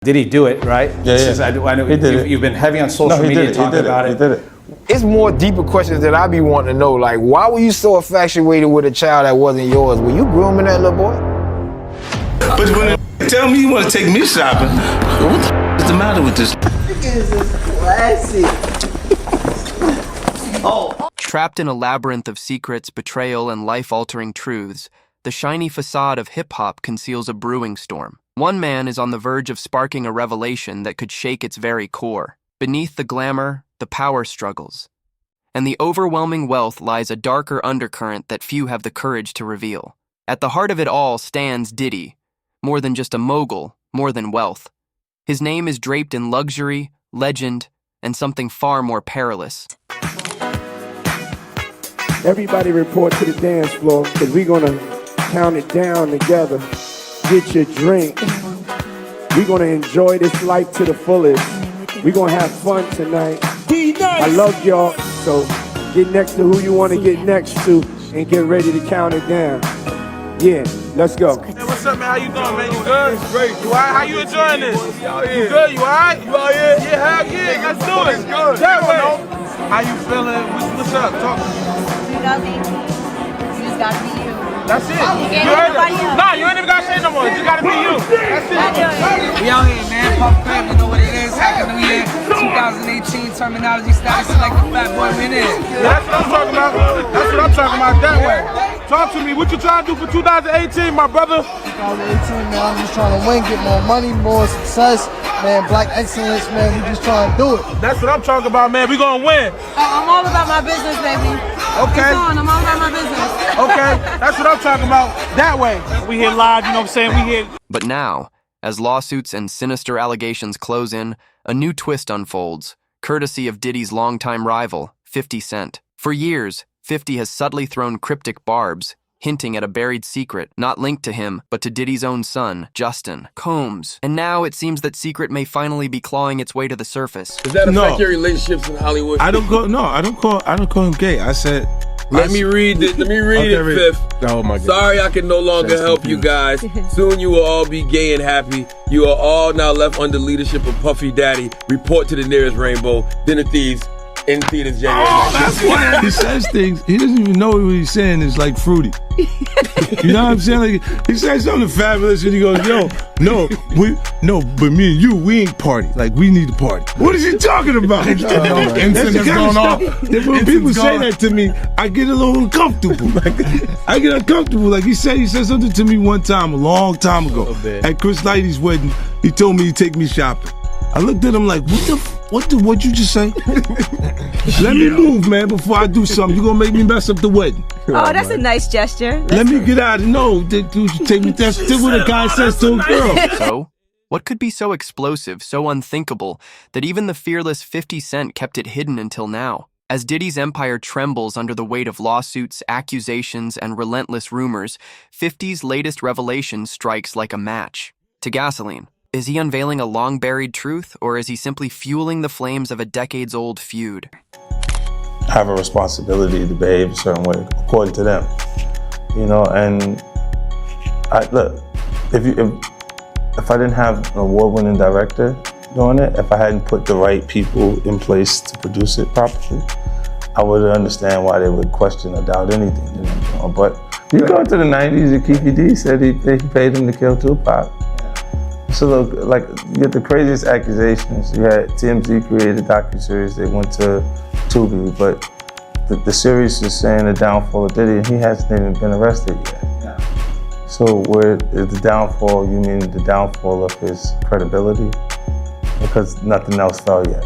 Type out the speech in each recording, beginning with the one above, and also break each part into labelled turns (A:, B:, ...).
A: Did he do it, right?
B: Yeah.
A: I know you've been heavy on social media talking about it.
B: He did it.
C: It's more deeper questions that I be wanting to know, like, why were you so infatuated with a child that wasn't yours? Were you grooming that little boy?
D: But when they tell me you want to take me shopping, what the is the matter with this?
E: This is classic. Oh.
F: Trapped in a labyrinth of secrets, betrayal, and life-altering truths, the shiny facade of hip-hop conceals a brewing storm. One man is on the verge of sparking a revelation that could shake its very core. Beneath the glamour, the power struggles. And the overwhelming wealth lies a darker undercurrent that few have the courage to reveal. At the heart of it all stands Diddy, more than just a mogul, more than wealth. His name is draped in luxury, legend, and something far more perilous.
G: Everybody report to the dance floor, because we're going to count it down together. Get your drink. We're going to enjoy this life to the fullest. We're going to have fun tonight. I love y'all, so get next to who you want to get next to and get ready to count it down. Yeah, let's go.
H: Hey, what's up, man? How you doing, man? You good? Great. You all right? How you enjoying this? You good? You all right? You all right? Yeah, hell yeah. Let's do it. Good. That way. How you feeling? What's up? Talk to me.
I: You got me. You just gotta be you.
H: That's it.
I: You
H: heard it? Nah, you ain't even gotta say no more. You just gotta be you. That's it.
J: We out here, man. Puff Fam, you know what it is. Happy New Year. 2018 terminology style. Like the fat boy we in.
H: That's what I'm talking about. That's what I'm talking about. That way. Talk to me. What you trying to do for 2018, my brother?
K: 2018, man. I'm just trying to win, get more money, more success. Man, black excellence, man. We just trying to do it.
H: That's what I'm talking about, man. We gonna win.
I: I'm all about my business, baby.
H: Okay.
I: I'm all about my business.
H: Okay. That's what I'm talking about. That way. We here live, you know what I'm saying? We here.
F: But now, as lawsuits and sinister allegations close in, a new twist unfolds, courtesy of Diddy's longtime rival, 50 Cent. For years, 50 has subtly thrown cryptic barbs, hinting at a buried secret not linked to him, but to Diddy's own son, Justin Combs. And now it seems that secret may finally be clawing its way to the surface.
L: Does that affect your relationships in Hollywood?
D: I don't call him gay. I said,
L: Let me read it, Fifth.
D: Oh my God.
L: Sorry I can no longer help you guys. Soon you will all be gay and happy. You are all now left under leadership of Puffy Daddy. Report to the nearest rainbow. Dinner Thieves in theaters January.
D: That's why he says things. He doesn't even know what he's saying is like fruity. You know what I'm saying? Like he says something fabulous and he goes, "Yo, but me and you, we ain't party. Like we need to party." What is he talking about? That's the kind of stuff. When people say that to me, I get a little uncomfortable. I get uncomfortable. Like he said something to me one time, a long time ago, at Chris Lighty's wedding. He told me he'd take me shopping. I looked at him like, what'd you just say? Let me move, man, before I do something. You're gonna make me mess up the wedding.
I: Oh, that's a nice gesture.
D: Let me get out of take me. That's what a guy says to a girl.
F: So, what could be so explosive, so unthinkable, that even the fearless 50 Cent kept it hidden until now? As Diddy's empire trembles under the weight of lawsuits, accusations, and relentless rumors, 50's latest revelation strikes like a match to gasoline. Is he unveiling a long-buried truth, or is he simply fueling the flames of a decades-old feud?
B: I have a responsibility to behave a certain way, according to them. You know, and look, if I didn't have an award-winning director doing it, if I hadn't put the right people in place to produce it properly, I would understand why they would question or doubt anything. You know? But you go to the 90s, and Kiki D said he paid him to kill Tupac. So look, like, you get the craziest accusations. You had TMZ created a docuseries. They went to Tubi, but the series is saying the downfall of Diddy, and he hasn't even been arrested yet. Yeah. So where is the downfall? You mean the downfall of his credibility? Because nothing else fell yet.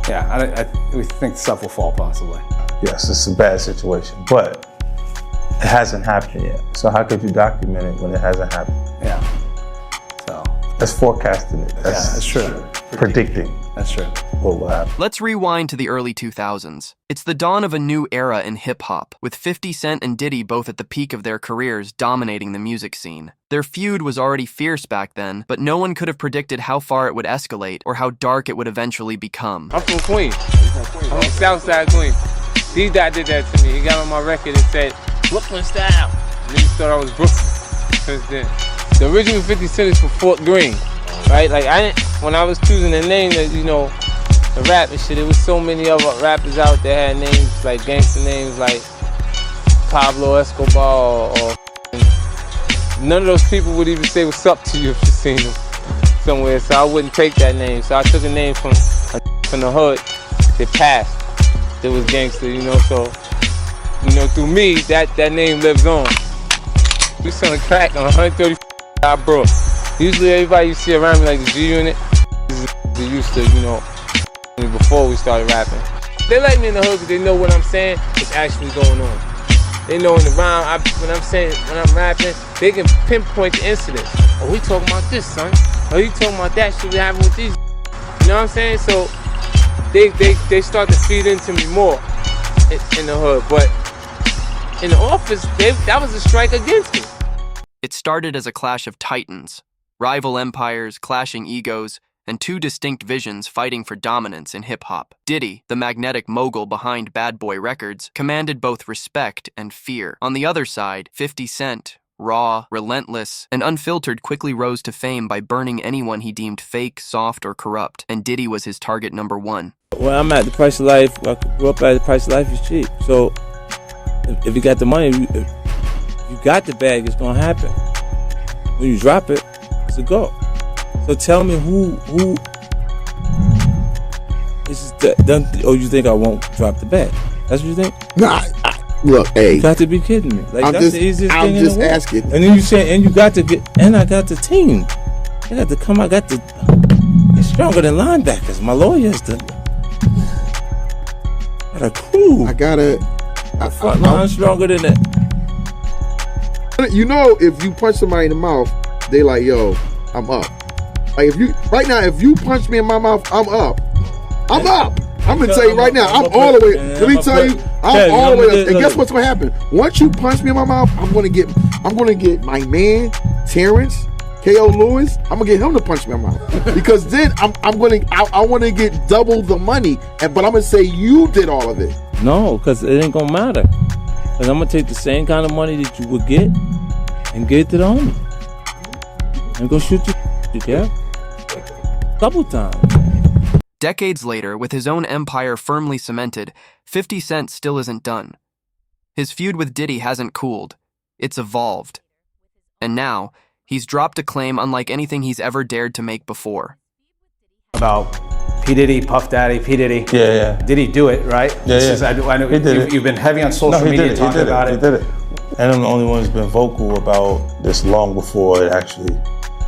A: Yeah, we think stuff will fall possibly.
B: Yes, it's a bad situation, but it hasn't happened yet. So how could you document it when it hasn't happened?
A: Yeah. So
B: that's forecasting it.
A: That's true.
B: Predicting.
A: That's true.
B: What will happen?
F: Let's rewind to the early 2000s. It's the dawn of a new era in hip-hop, with 50 Cent and Diddy both at the peak of their careers dominating the music scene. Their feud was already fierce back then, but no one could have predicted how far it would escalate or how dark it would eventually become.
M: I'm from Queens. I'm from Southside Queens. D-Dot did that to me. He got on my record and said, Brooklyn style. Niggas thought I was Brooklyn. Since then. The original 50 Cent is from Fort Greene. right? Like when I was choosing a name that, you know, the rap and shit, there was so many other rappers out there had names like gangster names like Pablo Escobar or none of those people would even say what's up to you if you seen them somewhere. So I wouldn't take that name. So I took a name from the hood that passed. That was gangster, you know. So, you know, through me, that name lives on. We selling crack on 130 I broke. Usually everybody you see around me like the G Unit, they used to, you know, before we started rapping. They like me in the hood because they know what I'm saying is actually going on. They know in the rhyme, when I'm rapping, they can pinpoint the incidents. Oh, we talking about this, son. Oh, you talking about that shit we having with these. You know what I'm saying? So they start to feed into me more in the hood. But in the office, that was a strike against me.
F: It started as a clash of titans, rival empires, clashing egos, and two distinct visions fighting for dominance in hip-hop. Diddy, the magnetic mogul behind Bad Boy Records, commanded both respect and fear. On the other side, 50 Cent, raw, relentless, and unfiltered, quickly rose to fame by burning anyone he deemed fake, soft, or corrupt, and Diddy was his target number one.
N: When I'm at the price of life, I grew up at the price of life is cheap. So if you got the money, if you got the bag, it's gonna happen. When you drop it, it's a go. So tell me who is done? Oh, you think I won't drop the bag? That's what you think?
G: Nah, look, hey,
N: you got to be kidding me. Like
G: I'm
N: that's
G: just,
N: the easiest
G: I'm
N: thing
G: just
N: in the world.
G: asking.
N: And then you say, and you got to get, and I got the team. I got to come. I got the. It's stronger than linebackers. My lawyers got a crew.
G: I gotta.
N: Front line stronger than that.
G: You know, if you punch somebody in the mouth, they like, yo, I'm up. Like if you punch me in my mouth, I'm up. I'm up. I'm gonna tell you right now, I'm all the way. Let me tell you, I'm all the way up. And guess what's gonna happen? Once you punch me in my mouth, I'm gonna get my man Terrence, K.O. Lewis. I'm gonna get him to punch me in my mouth because then I want to get double the money. But I'm gonna say you did all of it.
N: No, because it ain't gonna matter. Because I'm gonna take the same kind of money that you would get and get it to the homie and go shoot you, yeah. Couple times.
F: Decades later, with his own empire firmly cemented, 50 Cent still isn't done. His feud with Diddy hasn't cooled. It's evolved. And now, he's dropped a claim unlike anything he's ever dared to make before.
A: About P. Diddy, Puff Daddy, P. Diddy.
B: Yeah.
A: Did he do it, right?
B: Yeah.
A: I know
B: He did it.
A: you've been heavy on social media talking about it.
B: He did it. And I'm the only one who's been vocal about this long before it actually.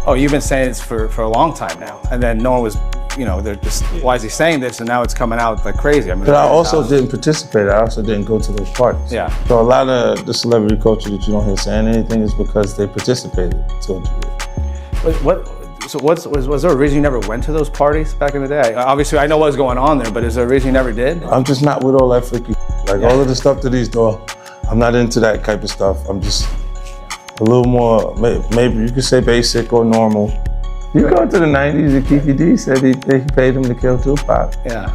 A: Oh, you've been saying this for a long time now. And then no one was, they're just, why is he saying this? And now it's coming out like crazy. I mean,
B: but I also didn't participate. I also didn't go to those parties.
A: Yeah.
B: So a lot of the celebrity culture that you don't hear saying anything is because they participated to a degree.
A: Was there a reason you never went to those parties back in the day? Obviously, I know what was going on there, but is there a reason you never did?
B: I'm just not with all that freaky all of the stuff that he's doing. I'm not into that type of stuff. I'm just a little more, maybe you could say basic or normal. You go to the 90s and Kiki D said he paid him to kill Tupac.
A: Yeah.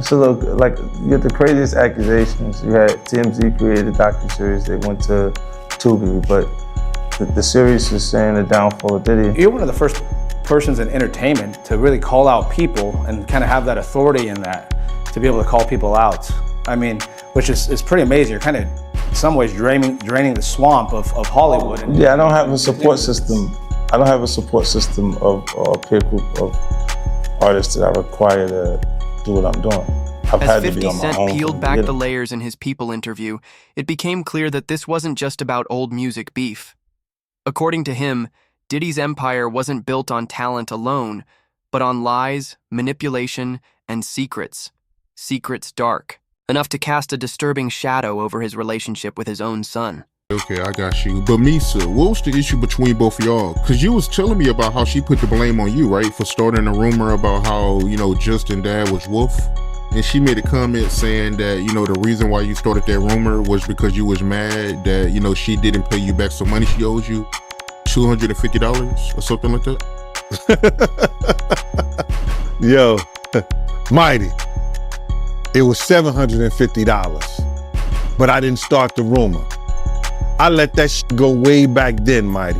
B: So look, like you get the craziest accusations. You had TMZ created a docuseries. They went to Tubi, but the series is saying the downfall of Diddy.
A: You're one of the first persons in entertainment to really call out people and kind of have that authority in that, to be able to call people out. I mean, which is pretty amazing. You're kind of, in some ways, draining the swamp of Hollywood.
B: Yeah, I don't have a support system. I don't have a support system of a peer group of artists that I require to do what I'm doing. I've
F: As
B: had
F: 50
B: to be on my
F: Cent
B: own
F: peeled
B: from
F: back the
B: beginning.
F: layers in his People interview, it became clear that this wasn't just about old music beef. According to him, Diddy's empire wasn't built on talent alone, but on lies, manipulation, and secrets. Secrets dark, enough to cast a disturbing shadow over his relationship with his own son.
O: Okay, I got you. But Misa, what was the issue between both of y'all? Because you was telling me about how she put the blame on you, right? For starting a rumor about how, Justin dad was Wolf. And she made a comment saying that, the reason why you started that rumor was because you was mad that, she didn't pay you back some money she owes you. $250 or something like that?
D: Yo, Mighty, it was $750, but I didn't start the rumor. I let that shit go way back then, Mighty.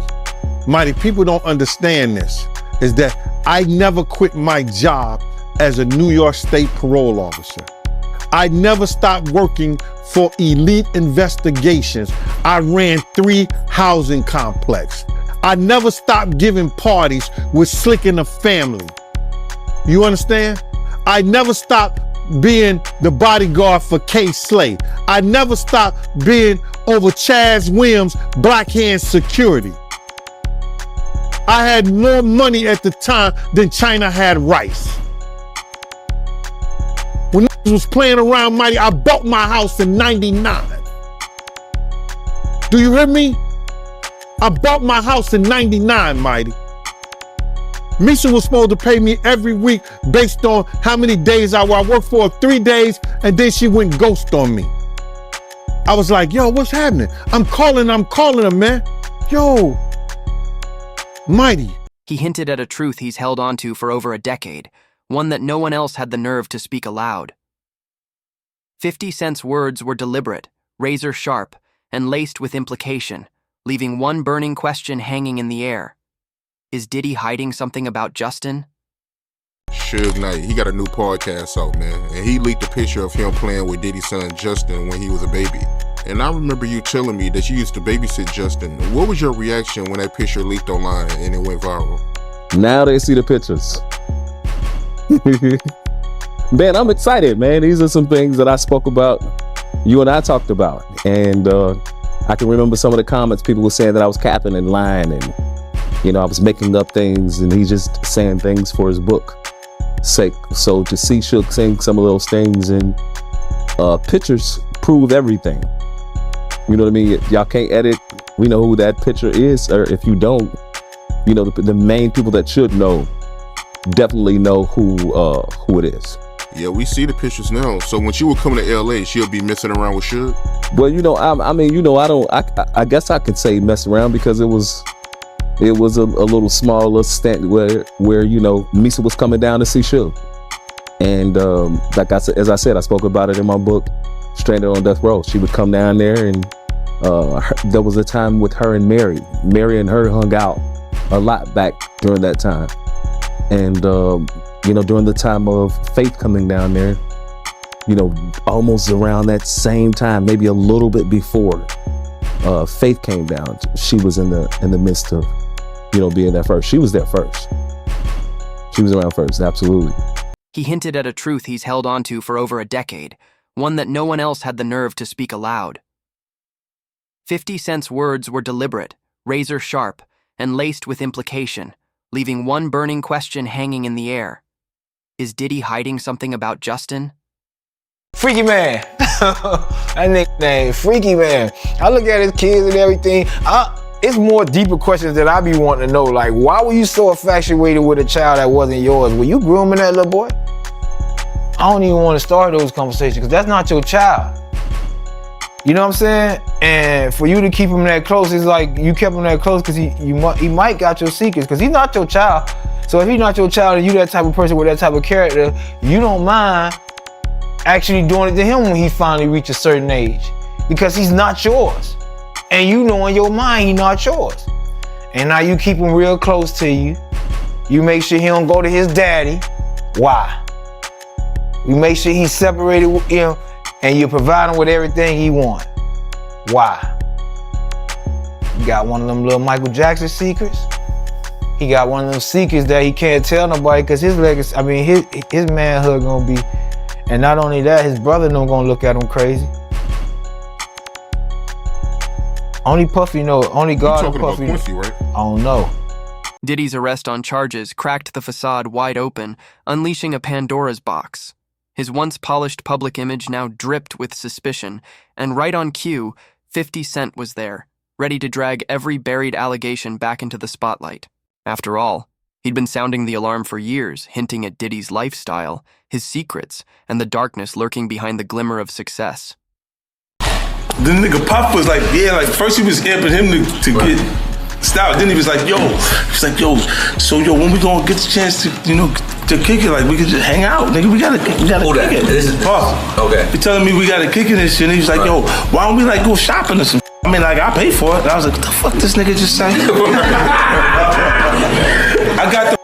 D: Mighty, people don't understand this, is that
P: I never quit my job as a New York State parole officer. I never stopped working for Elite Investigations. I ran 3 housing complexes. I never stopped giving parties with Slick and the family. You understand? I never stopped being the bodyguard for K. Slay. I never stopped being over Chaz Williams' Black Hand Security. I had more money at the time than China had rice. When I was playing around Mighty, I bought my house in 99. Do you hear me? I bought my house in 99, Mighty. Misha was supposed to pay me every week based on how many days I worked for, 3 days, and then she went ghost on me. I was like, yo, what's happening? I'm calling her, man. Yo, Mighty.
F: He hinted at a truth he's held onto for over a decade, one that no one else had the nerve to speak aloud. 50 Cent's words were deliberate, razor sharp, and laced with implication, leaving one burning question hanging in the air. Is Diddy hiding something about Justin?
O: Suge Knight, he got a new podcast out, man, and he leaked a picture of him playing with Diddy's son Justin when he was a baby. And I remember you telling me that you used to babysit Justin. What was your reaction when that picture leaked online and it went viral?
Q: Now they see the pictures. Man, I'm excited, man. These are some things that I spoke about, you and I talked about. And I can remember some of the comments people were saying that I was capping and lying and, you know, I was making up things and he's just saying things for his book sake. So to see Suge saying some of those things and pictures prove everything. You know what I mean? Y'all can't edit. We know who that picture is, or if you don't, you know, the main people that should know definitely know who it is.
O: Yeah, we see the pictures now. So when she would come to LA, she'll be messing around with Suge?
Q: Well, you know, I mean, you know, I guess I could say mess around because it was a little smaller stand where you know, Misa was coming down to see Suge. And like I said, as I said, I spoke about it in my book, Stranded on Death Row. She would come down there and there was a time with her and Mary. Mary and her hung out a lot back during that time. And, you know, during the time of Faith coming down there, you know, almost around that same time, maybe a little bit before Faith came down, she was in the midst of, you know, being there first. She was there first. She was around first, absolutely.
F: He hinted at a truth he's held onto for over a decade, one that no one else had the nerve to speak aloud. 50 Cent's words were deliberate, razor sharp, and laced with implication, leaving one burning question hanging in the air. Is Diddy hiding something about Justin?
C: Freaky Man. That nickname, Freaky Man. I look at his kids and everything. It's more deeper questions that I be wanting to know. Like, why were you so infatuated with a child that wasn't yours? Were you grooming that little boy? I don't even want to start those conversations because that's not your child. You know what I'm saying? And for you to keep him that close, it's like you kept him that close because he might got your secrets because he's not your child. So if he's not your child and you that type of person with that type of character, you don't mind actually doing it to him when he finally reaches a certain age because he's not yours. And you know in your mind he's not yours. And now you keep him real close to you. You make sure he don't go to his daddy. Why? You make sure he's separated with him and you provide him with everything he wants. Why? You got one of them little Michael Jackson secrets. He got one of them secrets that he can't tell nobody because his legacy, I mean, his manhood gonna be, and not only that, his brother don't gonna look at him crazy. Only Puffy know, only God and Puffy know.
O: Quincy, right?
C: I don't know.
F: Diddy's arrest on charges cracked the facade wide open, unleashing a Pandora's box. His once polished public image now dripped with suspicion, and right on cue, 50 Cent was there, ready to drag every buried allegation back into the spotlight. After all, he'd been sounding the alarm for years, hinting at Diddy's lifestyle, his secrets, and the darkness lurking behind the glimmer of success.
D: The nigga Puff was like, yeah, like first he was amping him to get stout. Then he was like, yo, so when we gonna get the chance to, you know, to kick it, like we could just hang out, nigga. We gotta kick it.
L: This is
D: Puff.
L: Okay.
D: He telling me we gotta kick it and shit. And he was like, yo, why don't we like go shopping or some? I mean, like I pay for it. And I was like, what the fuck this nigga just say? I got the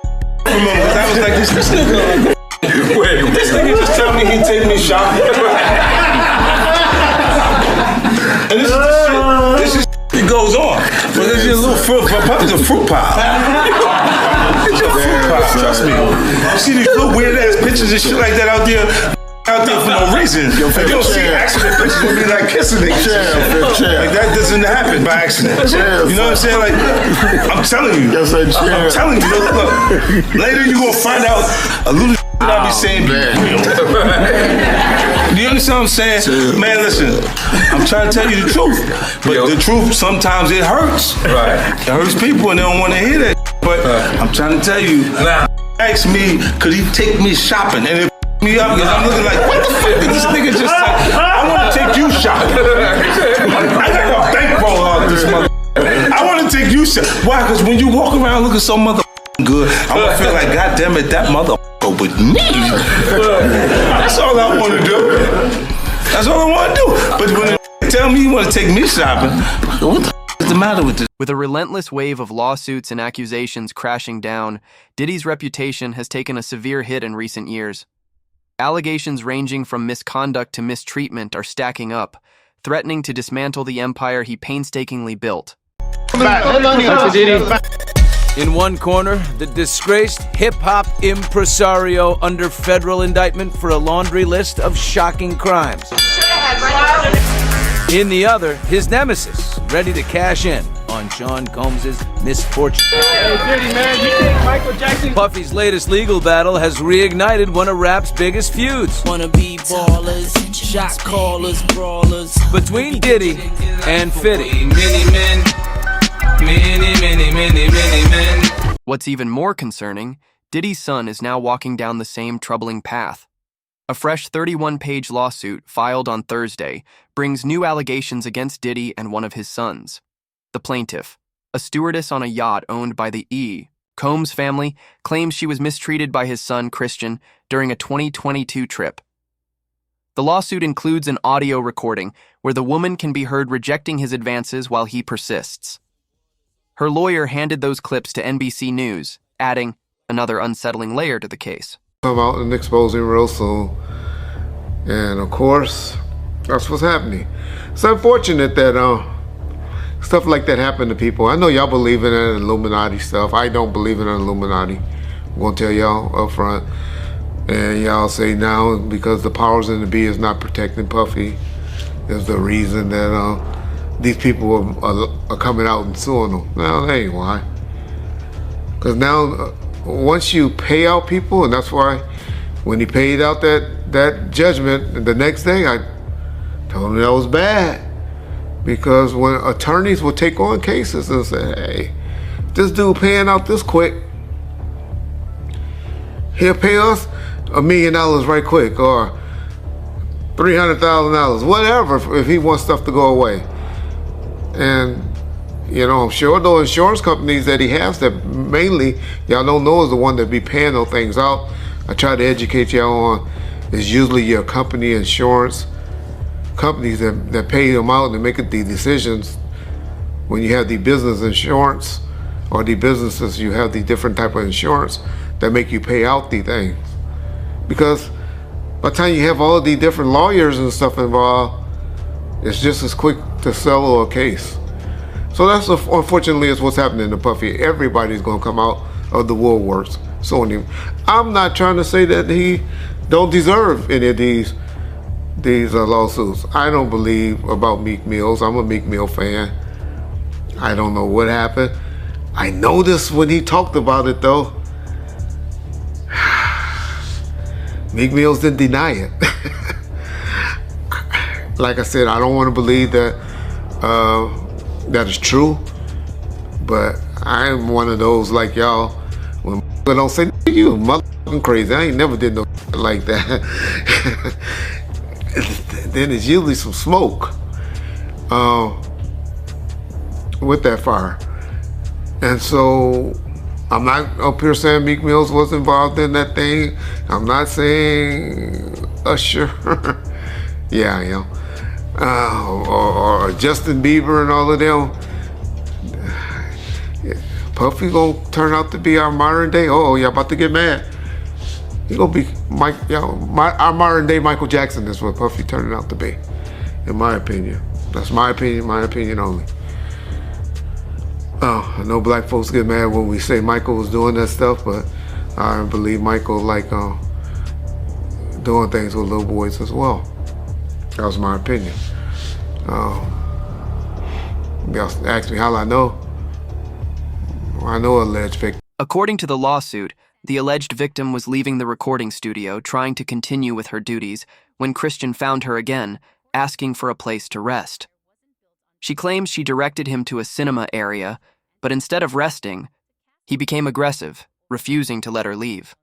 D: from remember, because I was like, this nigga. This nigga just tell me he'd take me shopping. And this is it goes on. But it's just a little fruit. Puppy's a fruit pile. It's a fruit pile. Trust me. You see these little weird ass pictures and shit like that out there for no reason. If you don't see accident pictures, it'll be like kissing niggas. Like that doesn't happen by accident. You know what I'm saying? Like, I'm telling you. I'm telling you. Look, later you gonna find out a little I be saying be real. Do you understand what I'm saying? Man, listen, I'm trying to tell you the truth. But the truth, sometimes it hurts. Right. It hurts people and they don't want to hear that. But I'm trying to tell you, ask me, could he take me shopping? And it me up because I'm looking like, what the fuck did this nigga just say? I want to take you shopping. I got a bankroll out this mother. I want to take you shopping. Why? Because when you walk around looking so mother good, I'm going to feel like, God damn it, that mother with me. That's all I want to do. That's all I want to do. But when they tell me you want to take me shopping, what the is the matter with this?
F: With a relentless wave of lawsuits and accusations crashing down, Diddy's reputation has taken a severe hit in recent years. Allegations ranging from misconduct to mistreatment are stacking up, threatening to dismantle the empire he painstakingly built.
R: In one corner, the disgraced hip-hop impresario under federal indictment for a laundry list of shocking crimes. In the other, his nemesis, ready to cash in on Sean Combs' misfortune.
H: Hey, Diddy, man, you think Michael Jackson...
R: Puffy's latest legal battle has reignited one of rap's biggest feuds.
S: Wanna be ballers, shot callers, brawlers.
R: Between Diddy and Fitty.
S: Many men.
F: What's even more concerning, Diddy's son is now walking down the same troubling path. A fresh 31-page lawsuit filed on Thursday brings new allegations against Diddy and one of his sons. The plaintiff, a stewardess on a yacht owned by the Combs family, claims she was mistreated by his son Christian during a 2022 trip. The lawsuit includes an audio recording where the woman can be heard rejecting his advances while he persists. Her lawyer handed those clips to NBC News, adding another unsettling layer to the case.
T: Come out and expose him real soon. And of course, that's what's happening. It's unfortunate that stuff like that happened to people. I know y'all believe in that Illuminati stuff. I don't believe in Illuminati. I'm gonna tell y'all up front. And y'all say now because the powers in the be is not protecting Puffy is the reason that these people are coming out and suing them. No, that ain't why. Because now, once you pay out people, and that's why when he paid out that judgment, the next day I told him that was bad. Because when attorneys will take on cases and say, hey, this dude paying out this quick, he'll pay us $1 million right quick, or $300,000, whatever, if he wants stuff to go away. And, you know, I'm sure those insurance companies that he has that mainly, y'all don't know is the one that be paying those things out. I try to educate y'all on, is usually your company insurance companies that pay them out and make the decisions. When you have the business insurance or the businesses, you have the different type of insurance that make you pay out the things. Because by the time you have all of the different lawyers and stuff involved, it's just as quick to settle a case. So that's unfortunately is what's happening to Puffy. Everybody's gonna come out of the woodworks suing him. I'm not trying to say that he don't deserve any of these lawsuits. I don't believe about Meek Mills. I'm a Meek Mill fan. I don't know what happened. I noticed when he talked about it though, Meek Mills didn't deny it. Like I said, I don't want to believe that that is true, but I'm one of those like y'all. When I don't say you motherfucking crazy, I ain't never did no like that. Then it's usually some smoke with that fire, and so I'm not up here saying Meek Mills was involved in that thing. I'm not saying Usher. Yeah, I am. Or Justin Bieber and all of them. Puffy gonna turn out to be our modern day. Oh, y'all about to get mad. He gonna be our modern day Michael Jackson is what Puffy turning out to be, in my opinion. That's my opinion only. I know black folks get mad when we say Michael was doing that stuff, but I believe Michael like doing things with little boys as well. That was my opinion. Y'all asked me how I know. I know alleged victim.
F: According to the lawsuit, the alleged victim was leaving the recording studio trying to continue with her duties when Christian found her again, asking for a place to rest. She claims she directed him to a cinema area, but instead of resting, he became aggressive, refusing to let her leave.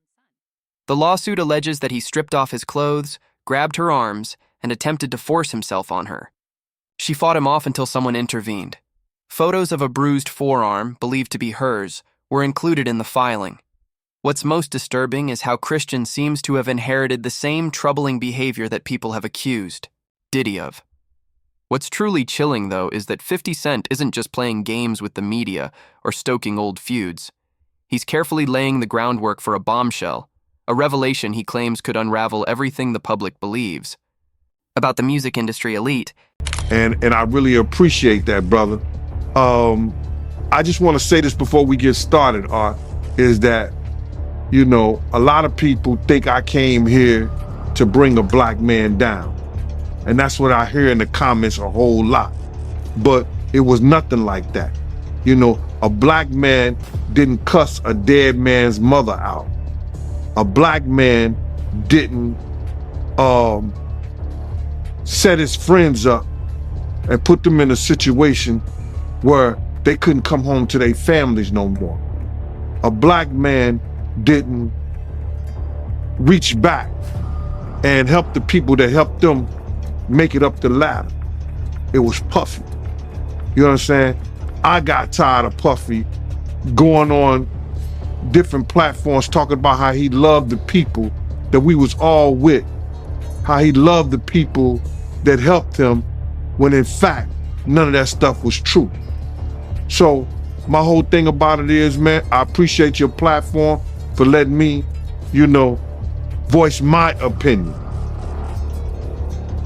F: The lawsuit alleges that he stripped off his clothes, grabbed her arms, and attempted to force himself on her. She fought him off until someone intervened. Photos of a bruised forearm, believed to be hers, were included in the filing. What's most disturbing is how Christian seems to have inherited the same troubling behavior that people have accused Diddy of. What's truly chilling, though, is that 50 Cent isn't just playing games with the media or stoking old feuds. He's carefully laying the groundwork for a bombshell, a revelation he claims could unravel everything the public believes about the music industry elite.
P: And I really appreciate that, brother. I just want to say this before we get started, Art, is that, you know, a lot of people think I came here to bring a black man down. And that's what I hear in the comments a whole lot. But it was nothing like that. You know, a black man didn't cuss a dead man's mother out. A black man didn't set his friends up and put them in a situation where they couldn't come home to their families no more. A black man didn't reach back and help the people that helped them make it up the ladder. It was Puffy. You know what I'm saying? I got tired of Puffy going on different platforms talking about how he loved the people that we was all with, how he loved the people that helped him, when in fact, none of that stuff was true. So my whole thing about it is, man, I appreciate your platform for letting me, you know, voice my opinion.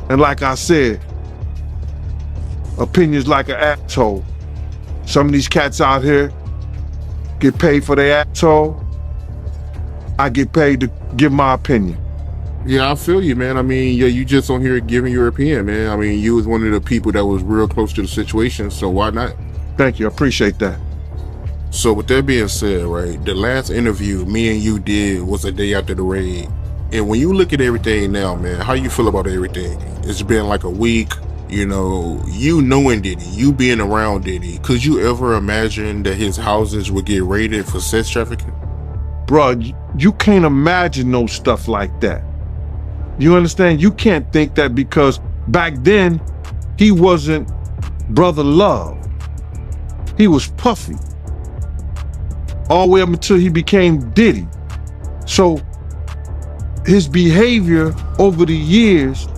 P: And like I said, opinions like an asshole. Some of these cats out here get paid for their asshole. I get paid to give my opinion.
O: Yeah, I feel you, man. I mean, yeah, you just on here giving your opinion, man. I mean, you was one of the people that was real close to the situation, so why not?
P: Thank you, I appreciate that.
O: So with that being said, right, the last interview me and you did was a day after the raid. And when you look at everything now, man, how you feel about everything? It's been like a week, you know, you knowing Diddy, you being around Diddy. Could you ever imagine that his houses would get raided for sex trafficking?
P: Bruh, you can't imagine no stuff like that. You understand? You can't think that, because back then, he wasn't Brother Love. He was Puffy. All the way up until he became Diddy. So his behavior over the years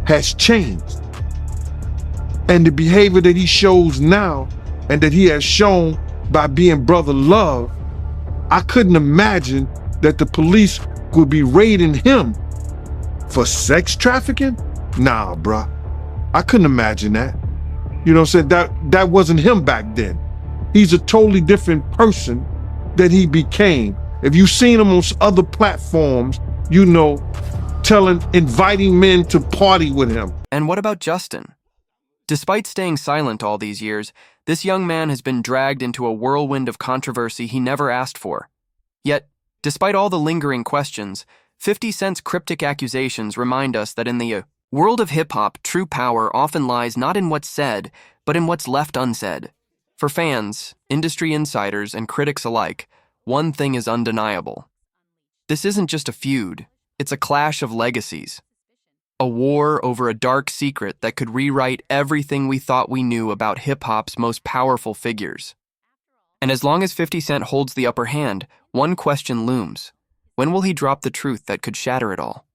P: has changed. And the behavior that he shows now, and that he has shown by being Brother Love, I couldn't imagine that the police would be raiding him for sex trafficking? Nah, bruh. I couldn't imagine that. You know what I'm saying? That wasn't him back then. He's a totally different person that he became. If you've seen him on other platforms, you know, inviting men to party with him.
F: And what about Justin? Despite staying silent all these years, this young man has been dragged into a whirlwind of controversy he never asked for. Yet, despite all the lingering questions, 50 Cent's cryptic accusations remind us that in the world of hip-hop, true power often lies not in what's said, but in what's left unsaid. For fans, industry insiders, and critics alike, one thing is undeniable. This isn't just a feud, it's a clash of legacies. A war over a dark secret that could rewrite everything we thought we knew about hip-hop's most powerful figures. And as long as 50 Cent holds the upper hand, one question looms. When will he drop the truth that could shatter it all?